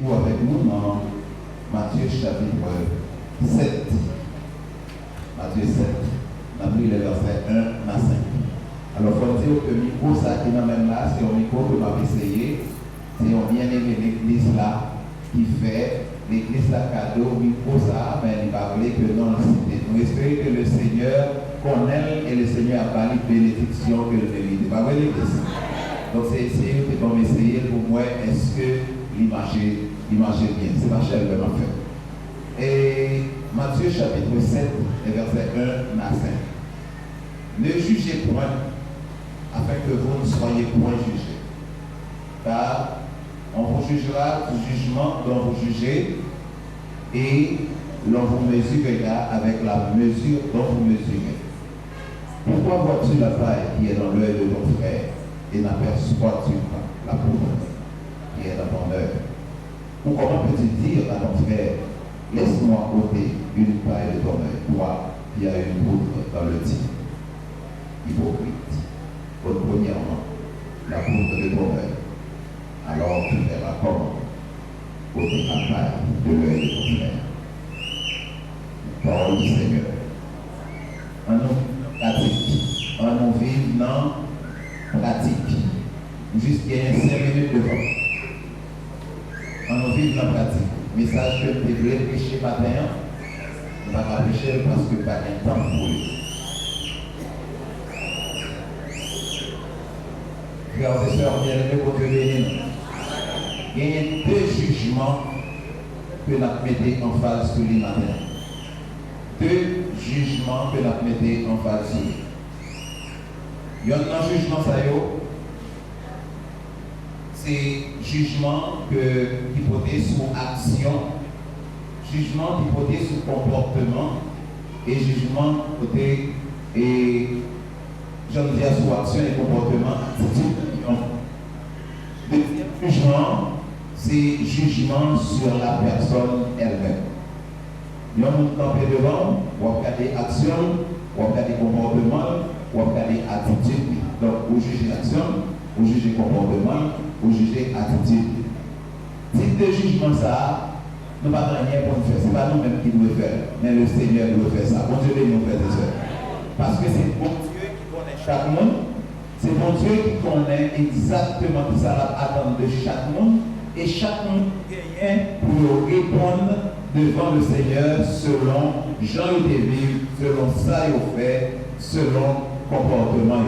Vous avec nous dans Matthieu chapitre 7. Matthieu 7. On a pris les versets 1 à 5. Alors, il faut dire que le micro, ça qui est même là, c'est un micro que m'a essayé. C'est un bien-aimé l'église là qui fait l'église là cadeau, micro ça, mais il va parler que non, c'était. Nous espérons que le Seigneur connaît et le Seigneur a parlé de bénédiction que le mérite. Pas vrai l'église? Donc, c'est essayer, c'est comme essayer pour moi, est-ce que l'image bien? C'est ma chère vraiment fait. Et Matthieu chapitre 7, versets 1 à 5. Ne jugez point, afin que vous ne soyez point jugés. Car on vous jugera du jugement dont vous jugez, et l'on vous mesurera avec la mesure dont vous mesurez. Pourquoi vois-tu la paille qui est dans l'œil de ton frère et n'aperçois-tu pas la poudre qui est dans ton œil? Ou comment peux-tu dire à ton frère, laisse-moi ôter une paille de ton œil, toi qui as une poudre dans le tien? Hypocrite. Premièrement, la poudre de ton œil. Alors tu verras comment ôter la paille de l'œil de ton frère. Parole du Seigneur. En nous pratique, en nous vivre dans pratique. Juste qu'il y ait 5 minutes devant. En nous vivre dans pratique. Message que tu voulais prêcher matin, on va pas prêcher parce que pas de temps pour lui. Frères et sœurs, bien-aimés, pour Dieu béni. Il y a 2 jugements que nous mettons en phase tous les matins. 2 jugements que nous mettons en phase tous les. Il y a un jugement, ça y est. C'est jugement qui porte sur action, jugement qui porte sur comportement, et jugement qui porte et j'en dis sur action et comportement, attitude. Le deuxième jugement, c'est jugement sur la personne elle-même. Il y a un monde campé devant, on va regarder action, on va regarder comportement, on va regarder attitude. Donc, vous jugez l'action, vous jugez comportement, vous jugez attitude. Si de jugement ça, nous n'avons rien pour nous faire. Ce n'est pas nous-mêmes qui devons faire, mais le Seigneur doit faire ça. Bon Dieu bénit nos frères et sœurs. Parce que c'est bon Dieu qui connaît chaque monde. C'est bon Dieu qui connaît exactement ce que ça attend de chaque monde. Et chaque monde gagne pour répondre devant le Seigneur selon Jean et David, selon ça il fait, selon comportement.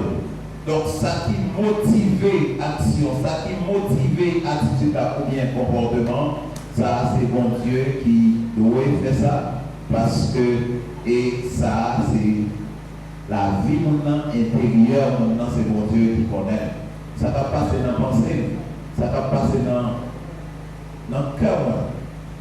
Donc, ça qui motive l'action, ça qui motive l'attitude ou bien comportement, ça c'est bon Dieu qui doit faire ça. Parce que, et ça c'est la vie maintenant intérieure, maintenant c'est bon Dieu qui connaît. Ça va passer dans la pensée, ça va passer dans le cœur.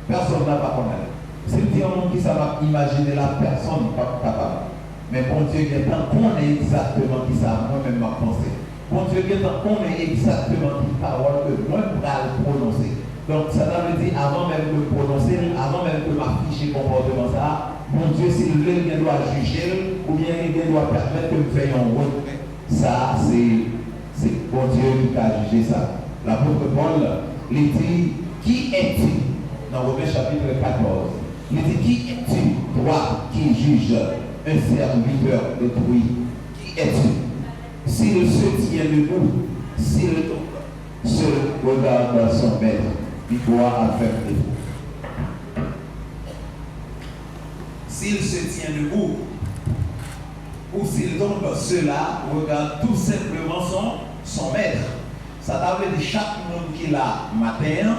Personne ne va pas connaître. C'est dire un monde qui ça va imaginer la personne pas capable. Mais bon Dieu, il y a tant qu'on est exactement qui ça, moi-même ma pensée. Bon Dieu, il y a tant qu'on est exactement qui parole que moi je vais prononcer. Donc ça veut dire, avant même de prononcer, avant même de m'afficher comportement ça, mon Dieu, s'il veut, il doit juger, ou bien il doit permettre que nous fassions route. Ça, c'est bon Dieu qui a jugé ça. L'apôtre Paul, il dit, qui es-tu? Dans Romains chapitre 14. Il dit, qui es-tu, toi qui juges un serviteur d'autrui? Qui es-tu? S'il se tient debout, s'il se regarde son maître, il doit faire défaut. S'il se tient debout, ou s'il tombe, cela regarde tout simplement son maître. Ça veut dire chaque monde qui l'a matin,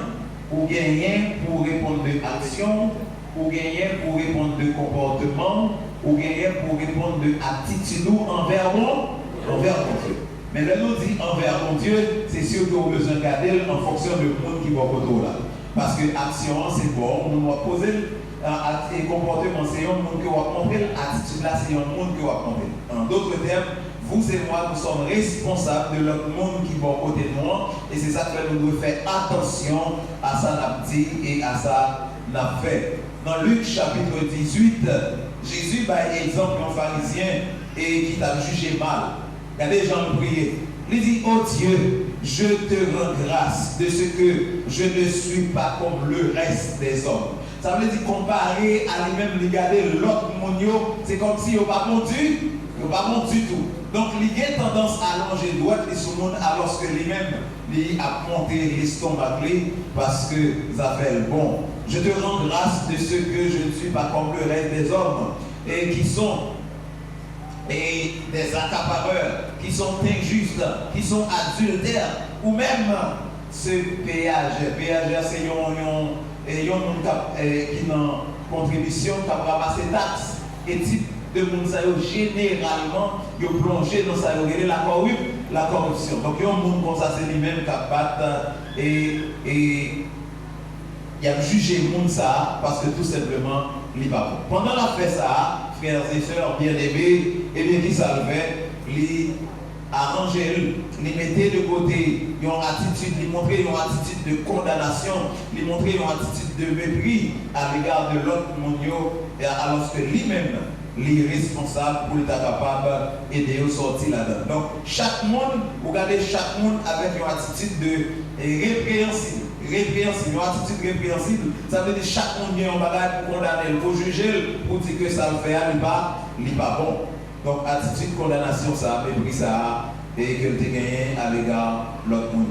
ou gagner pour répondre de action, ou gagner pour répondre de comportement, ou gagner pour répondre de attitude envers mon Dieu. Mais là, nous dit envers mon Dieu, c'est sûr que vous besoin de garder en fonction du monde qui va autour là. Parce que action, c'est bon, on va poser et comportement, c'est un monde qui va comprendre, attitude là, c'est un monde qui va comprendre. En d'autres termes, vous et moi, nous sommes responsables de l'autre monde qui va côté de nous, et c'est ça que nous devons faire attention à ça n'a dit et à ça n'a fait. Dans Luc chapitre 18, Jésus par exemple un pharisien et qui t'a jugé mal. Regardez Jean prier. Il dit, oh Dieu, je te rends grâce de ce que je ne suis pas comme le reste des hommes. Ça veut dire comparer à lui-même, regarder l'autre monde, c'est comme si il n'a pas bon du tout. Donc, il a tendance à longer droite et sur le monde alors que lui-même, il a monté l'estomac parce que ça fait le bon. Je te rends grâce de ce que je ne suis pas comme le reste des hommes et qui sont des accapareurs, qui sont injustes, qui sont adultères, ou même ce péage. Péage, c'est un monde qui a contribution, qui a ramassé taxes, et type de monde généralement, ils ont plongé dans ça, la corruption. Donc, il y a un monde comme ça, c'est lui-même qui a battu et il a jugé le monde ça parce que tout simplement, il n'est pas bon. Pendant la fête ça, frères et sœurs bien-aimés, et bien qui ça le fait, il arrangeait, il mettait de côté une attitude, il montrait une attitude de condamnation, il montrait une attitude de mépris à l'égard de l'autre monde, alors que lui-même, il est responsable pour être capable d'aider au sortir là-dedans. Donc, chaque monde, vous regardez chaque monde avec une attitude de répréhensible. Une attitude répréhensible, ça veut dire chaque monde vient en bagage pour condamner, pour juger, pour dire que ça le fait, il n'est pas bon. Donc, attitude condamnation, ça a mépris ça et que tu as gagné à l'égard de l'autre monde.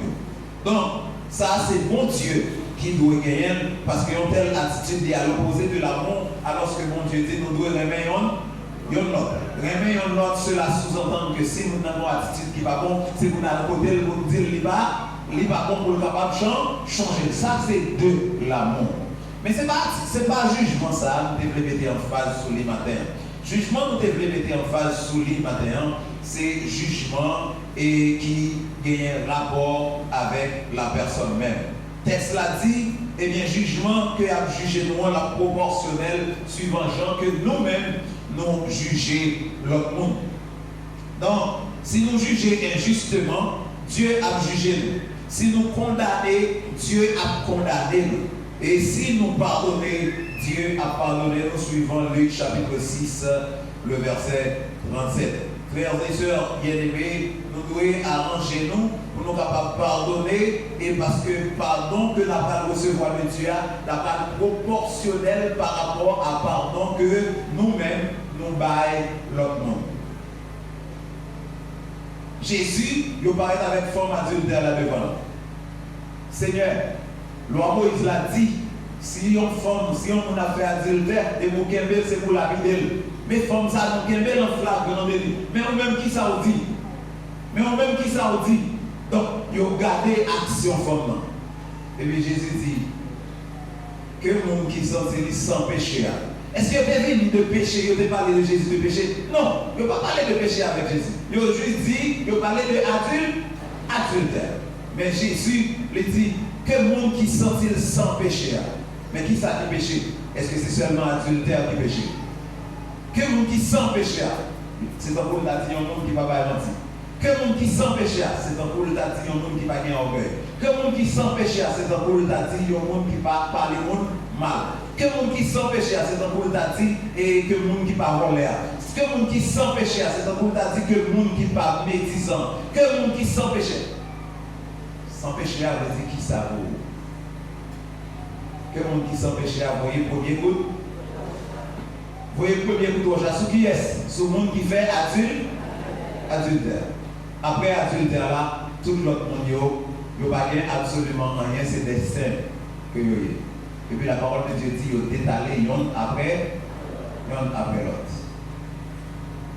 Donc, ça, c'est bon Dieu qui doit gagner parce qu'une telle attitude est à l'opposé de l'amour, alors que mon Dieu dit nous devons remettre l'autre. Remettre l'autre, cela sous-entend que si nous avons une attitude qui n'est pas bonne, si nous avons un côté pour nous dire qu'il n'est pas bon pour le capable de changer. Ça, c'est de l'amour. Mais ce n'est pas jugement, ça, nous devons mettre en phase sur les matins. Jugement, nous devons mettre en phase sur les matins, c'est jugement et qui gagne un rapport avec la personne même. Texte l'a dit, eh bien, jugement que a jugé nous la proportionnelle suivant Jean que nous-mêmes nous jugeons l'autre monde. Donc, si nous jugeons injustement, Dieu a jugé nous. Si nous condamnons, Dieu a condamné nous. Et si nous pardonnons, Dieu a pardonné nous suivant Luc chapitre 6, le verset 37. Frères et sœurs bien-aimés, nous devons arranger nous pour nous capables de pardonner et parce que pardon que nous avons recevoir de Dieu n'a pas proportionnel par rapport à pardon que nous-mêmes nous baillons l'autre monde. Jésus, il paraît avec forme adultère là-devant. Seigneur, loi Moïse l'a dit, si on femme, si on a fait adultère, et vous kembel, c'est pour la vie d'elle. Mais femme ça, nous kembel en flagrant délit. Mais on même qui ça dit? Donc, il a gardé action femme. Et puis Jésus dit, que le monde qui sortit sans péché. Est-ce qu'il y a venu de péché? Il a parlé de Jésus de péché? Non, il n'a pas parlé de péché avec Jésus. Il a juste dit, il a parlé de adultère. Mais Jésus lui dit, que le monde qui sortit sans péché. Mais qui ça qui péché? Est-ce que c'est seulement adultère qui péché? Que le monde qui sans péché, c'est un coup de un monde qui ne va pas mentir. Que le monde qui sans péché, c'est un coup de un monde qui ne va pas gagner orgueil. Que le monde qui sans péché, c'est un coup de un monde qui ne va pas parler mal. Que le monde qui sans péché, c'est un coup de et que le monde qui ne va pas voler. Que le monde qui sans péché, c'est un coup de que le monde qui ne va pas médisant. Que le monde qui sans péché. Sans péché, veut dire qui ça vaut. Que le monde qui sans péché, voyez premier coup. Voyez premier coup de sous qui est? Sous le monde qui fait adultère. Après adultère là, tout l'autre monde, il n'y a pas absolument rien, c'est des saints que vous voyez. Et puis la parole de Dieu dit, il détalé l'un après l'autre.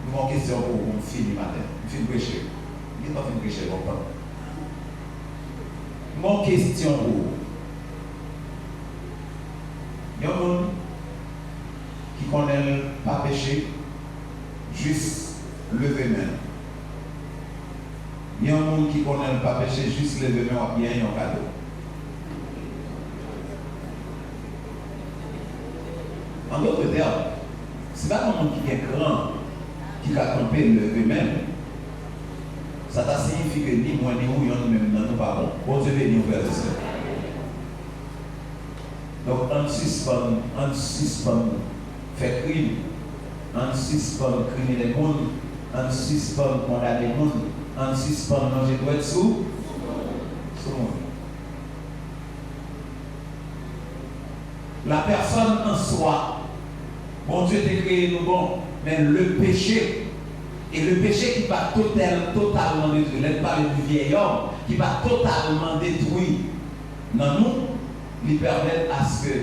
Nous avons une question pour vous, fini matin. Je vais prêcher. Je vais pas prêcher longtemps. Mon question pour vous. Il y a un monde qui connaît pas péché, juste lever main. Il y a un monde qui connaît pas péché, juste lever main ou bien un cadeau. En d'autres termes, ce n'est pas un monde qui est grand, qui a campé lever main. Ça signifie que ni moi ni vous, nous-mêmes, nous pas bon. Bon Dieu béni, frères et sœurs. Donc, on suspend fait crime, on suspend criminer les mondes, on suspend condamner les mondes, on suspend manger droit sous. la personne en soi. Bon Dieu t'a créé nous bon, mais le péché, et le péché qui va totalement détruire, là, parle du vieil homme, qui va totalement détruire dans nous, lui permettre à ce que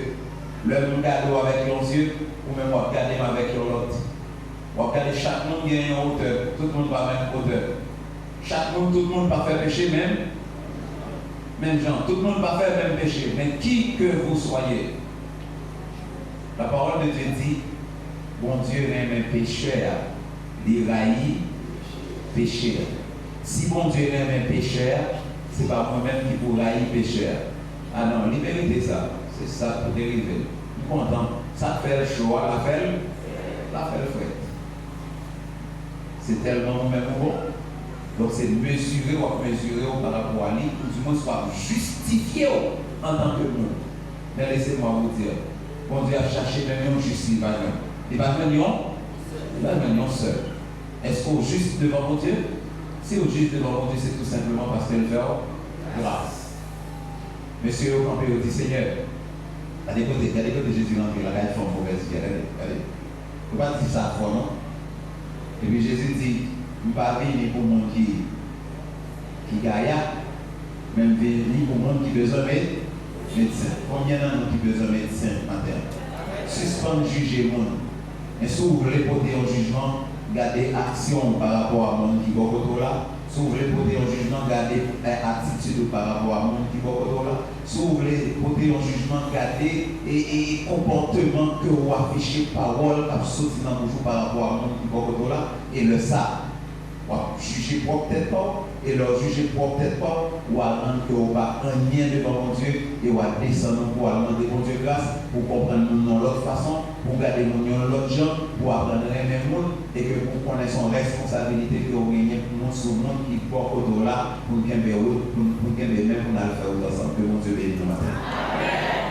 l'homme regarde avec leurs yeux, ou même regarder avec l'autre. On va regarder chaque monde qui a une hauteur, tout le monde va à même hauteur. Chaque monde, tout le monde va faire péché même gens, tout le monde va faire même péché, mais qui que vous soyez, la parole de Dieu dit, bon Dieu aime un pécheur, il raillit pécheur. Si bon Dieu aime un pécheur, ce n'est pas moi-même qui vous raillit pécheur. Ah non, libérez ça, c'est ça pour dériver. Nous content, ça fait le choix, la fait le fait. C'est tellement même bon. Donc c'est mesurer par rapport à lui, ou du moins soit justifié en tant que monde. Mais laissez-moi vous dire, bon Dieu a cherché même un juste, il va venir seul. Est-ce qu'au juste devant mon Dieu? Si au juste devant mon Dieu, c'est tout simplement parce qu'elle fait grâce. Monsieur au campé dit Seigneur, regardez côté Jésus l'entrée, là, il fait une mauvaise vie. Regardez. Il ne faut pas dire ça à fois, non? Et puis Jésus dit, je ne vais pas venir pour le monde qui gagne, même venir pour le monde qui a besoin de médecin. Combien d'années qui a besoin de médecin matin? Suspendre juger le monde. Mais si vous voulez porter un jugement, gardez action par rapport à monde qui va là. Si vous voulez porter un jugement, gardez attitude par rapport à monde qui va là. Si vous voulez porter un jugement, gardez et comportement que vous affichez, parole, qui dans vous par rapport à monde qui va là. Et le ça, vous jugez peut-être pas, et leur juger peut-être pas, ou à rendre que vous pas un lien devant mon Dieu, et vous descendre pour demander mon Dieu grâce, pour comprendre mon nom de l'autre façon, pour garder mon nom de l'autre genre, pour apprendre les mêmes mots, et que vous connaissez son responsabilité que vous gagnez pour nous sur le monde qui porte autour là, pour nous gagner même pour nous faire ensemble. Que mon Dieu bénisse nous matin.